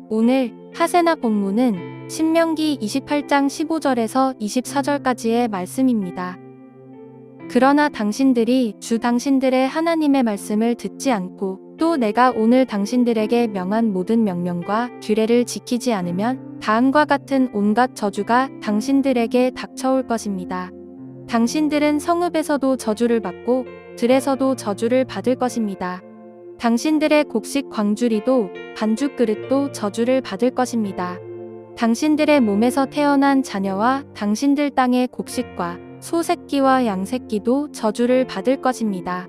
오늘 하세나 본문은 신명기 28장 15절에서 24절까지의 말씀입니다. 그러나 당신들이 주 당신들의 하나님의 말씀을 듣지 않고 또 내가 오늘 당신들에게 명한 모든 명령과 규례를 지키지 않으면 다음과 같은 온갖 저주가 당신들에게 닥쳐올 것입니다. 당신들은 성읍에서도 저주를 받고 들에서도 저주를 받을 것입니다. 당신들의 곡식 광주리도 반죽 그릇도 저주를 받을 것입니다. 당신들의 몸에서 태어난 자녀와 당신들 땅의 곡식과 소 새끼와 양 새끼도 저주를 받을 것입니다.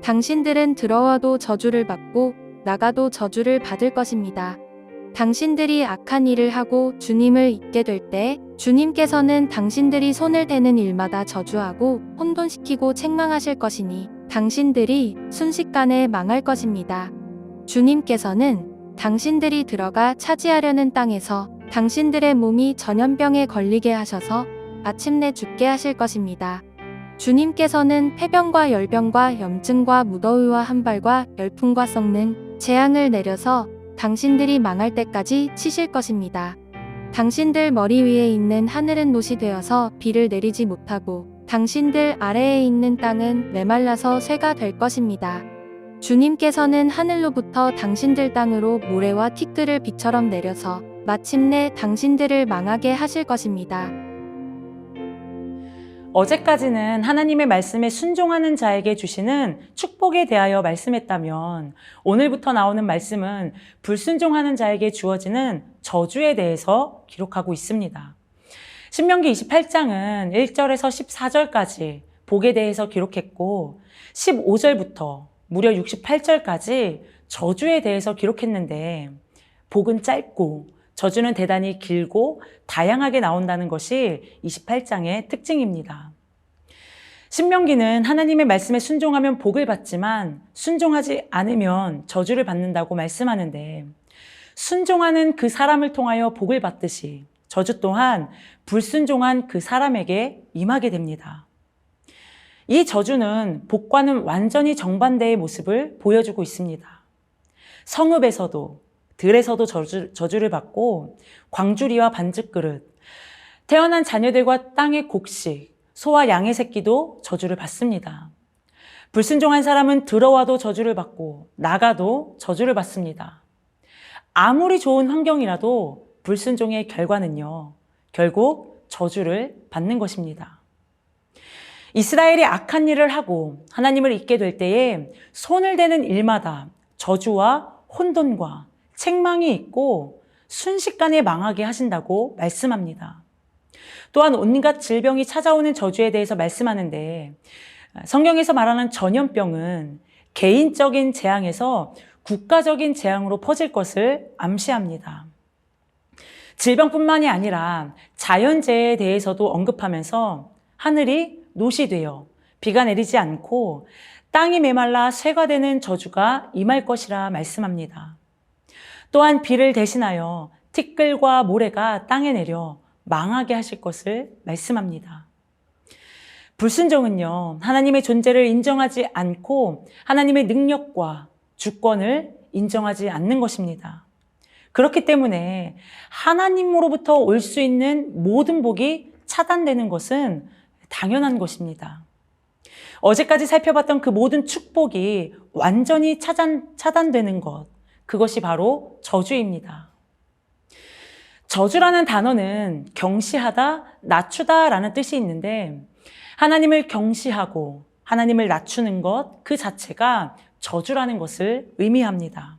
당신들은 들어와도 저주를 받고 나가도 저주를 받을 것입니다. 당신들이 악한 일을 하고 주님을 잊게 될 때 주님께서는 당신들이 손을 대는 일마다 저주하고 혼돈시키고 책망하실 것이니 당신들이 순식간에 망할 것입니다. 주님께서는 당신들이 들어가 차지하려는 땅에서 당신들의 몸이 전염병에 걸리게 하셔서 마침내 죽게 하실 것입니다. 주님께서는 폐병과 열병과 염증과 무더위와 한발과 열풍과 썩는 재앙을 내려서 당신들이 망할 때까지 치실 것입니다. 당신들 머리 위에 있는 하늘은 노시 되어서 비를 내리지 못하고 당신들 아래에 있는 땅은 메말라서 쇠가 될 것입니다. 주님께서는 하늘로부터 당신들 땅으로 모래와 티끌을 비처럼 내려서 마침내 당신들을 망하게 하실 것입니다. 어제까지는 하나님의 말씀에 순종하는 자에게 주시는 축복에 대하여 말씀했다면 오늘부터 나오는 말씀은 불순종하는 자에게 주어지는 저주에 대해서 기록하고 있습니다. 신명기 28장은 1절에서 14절까지 복에 대해서 기록했고 15절부터 무려 68절까지 저주에 대해서 기록했는데 복은 짧고 저주는 대단히 길고 다양하게 나온다는 것이 28장의 특징입니다. 신명기는 하나님의 말씀에 순종하면 복을 받지만 순종하지 않으면 저주를 받는다고 말씀하는데 순종하는 그 사람을 통하여 복을 받듯이 저주 또한 불순종한 그 사람에게 임하게 됩니다. 이 저주는 복과는 완전히 정반대의 모습을 보여주고 있습니다. 성읍에서도 들에서도 저주를 받고 광주리와 반죽그릇, 태어난 자녀들과 땅의 곡식, 소와 양의 새끼도 저주를 받습니다. 불순종한 사람은 들어와도 저주를 받고 나가도 저주를 받습니다. 아무리 좋은 환경이라도 불순종의 결과는요, 결국 저주를 받는 것입니다. 이스라엘이 악한 일을 하고 하나님을 잊게 될 때에 손을 대는 일마다 저주와 혼돈과 책망이 있고 순식간에 망하게 하신다고 말씀합니다. 또한 온갖 질병이 찾아오는 저주에 대해서 말씀하는데 성경에서 말하는 전염병은 개인적인 재앙에서 국가적인 재앙으로 퍼질 것을 암시합니다. 질병뿐만이 아니라 자연재해에 대해서도 언급하면서 하늘이 노시되어 비가 내리지 않고 땅이 메말라 쇠가 되는 저주가 임할 것이라 말씀합니다. 또한 비를 대신하여 티끌과 모래가 땅에 내려 망하게 하실 것을 말씀합니다. 불순종은요, 하나님의 존재를 인정하지 않고 하나님의 능력과 주권을 인정하지 않는 것입니다. 그렇기 때문에 하나님으로부터 올 수 있는 모든 복이 차단되는 것은 당연한 것입니다. 어제까지 살펴봤던 그 모든 축복이 완전히 차단되는 것, 그것이 바로 저주입니다. 저주라는 단어는 경시하다, 낮추다 라는 뜻이 있는데 하나님을 경시하고 하나님을 낮추는 것 그 자체가 저주라는 것을 의미합니다.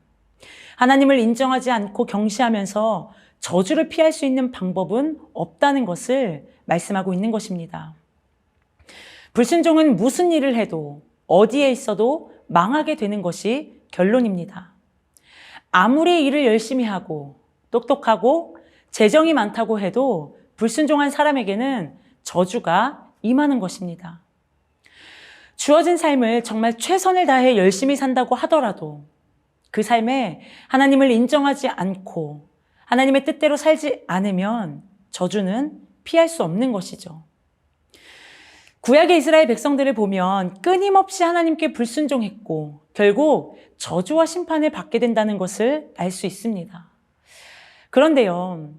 하나님을 인정하지 않고 경시하면서 저주를 피할 수 있는 방법은 없다는 것을 말씀하고 있는 것입니다. 불순종은 무슨 일을 해도 어디에 있어도 망하게 되는 것이 결론입니다. 아무리 일을 열심히 하고 똑똑하고 재정이 많다고 해도 불순종한 사람에게는 저주가 임하는 것입니다. 주어진 삶을 정말 최선을 다해 열심히 산다고 하더라도 그 삶에 하나님을 인정하지 않고 하나님의 뜻대로 살지 않으면 저주는 피할 수 없는 것이죠. 구약의 이스라엘 백성들을 보면 끊임없이 하나님께 불순종했고 결국 저주와 심판을 받게 된다는 것을 알 수 있습니다. 그런데요,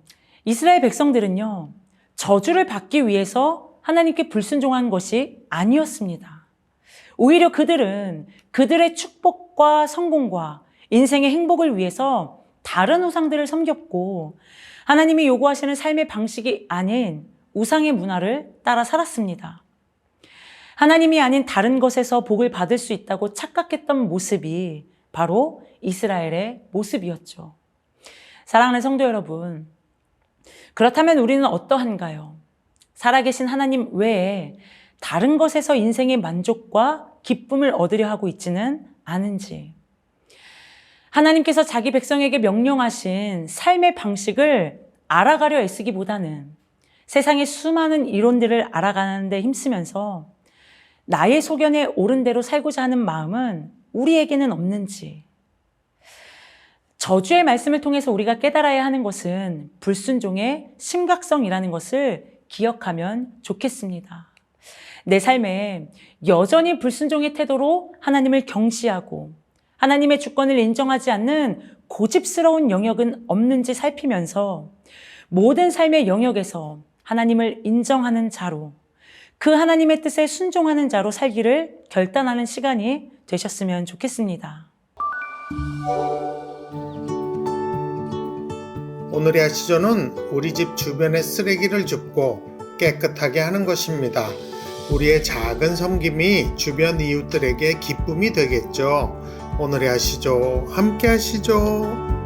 이스라엘 백성들은요, 저주를 받기 위해서 하나님께 불순종한 것이 아니었습니다. 오히려 그들은 그들의 축복과 성공과 인생의 행복을 위해서 다른 우상들을 섬겼고 하나님이 요구하시는 삶의 방식이 아닌 우상의 문화를 따라 살았습니다. 하나님이 아닌 다른 것에서 복을 받을 수 있다고 착각했던 모습이 바로 이스라엘의 모습이었죠. 사랑하는 성도 여러분, 그렇다면 우리는 어떠한가요? 살아계신 하나님 외에 다른 것에서 인생의 만족과 기쁨을 얻으려 하고 있지는 않은지, 하나님께서 자기 백성에게 명령하신 삶의 방식을 알아가려 애쓰기보다는 세상의 수많은 이론들을 알아가는 데 힘쓰면서 나의 소견에 옳은 대로 살고자 하는 마음은 우리에게는 없는지, 저주의 말씀을 통해서 우리가 깨달아야 하는 것은 불순종의 심각성이라는 것을 기억하면 좋겠습니다. 내 삶에 여전히 불순종의 태도로 하나님을 경시하고 하나님의 주권을 인정하지 않는 고집스러운 영역은 없는지 살피면서 모든 삶의 영역에서 하나님을 인정하는 자로, 그 하나님의 뜻에 순종하는 자로 살기를 결단하는 시간이 되셨으면 좋겠습니다. 오늘의 아시조는 우리 집 주변의 쓰레기를 줍고 깨끗하게 하는 것입니다. 우리의 작은 섬김이 주변 이웃들에게 기쁨이 되겠죠. 오늘의 아시죠? 함께 하시죠.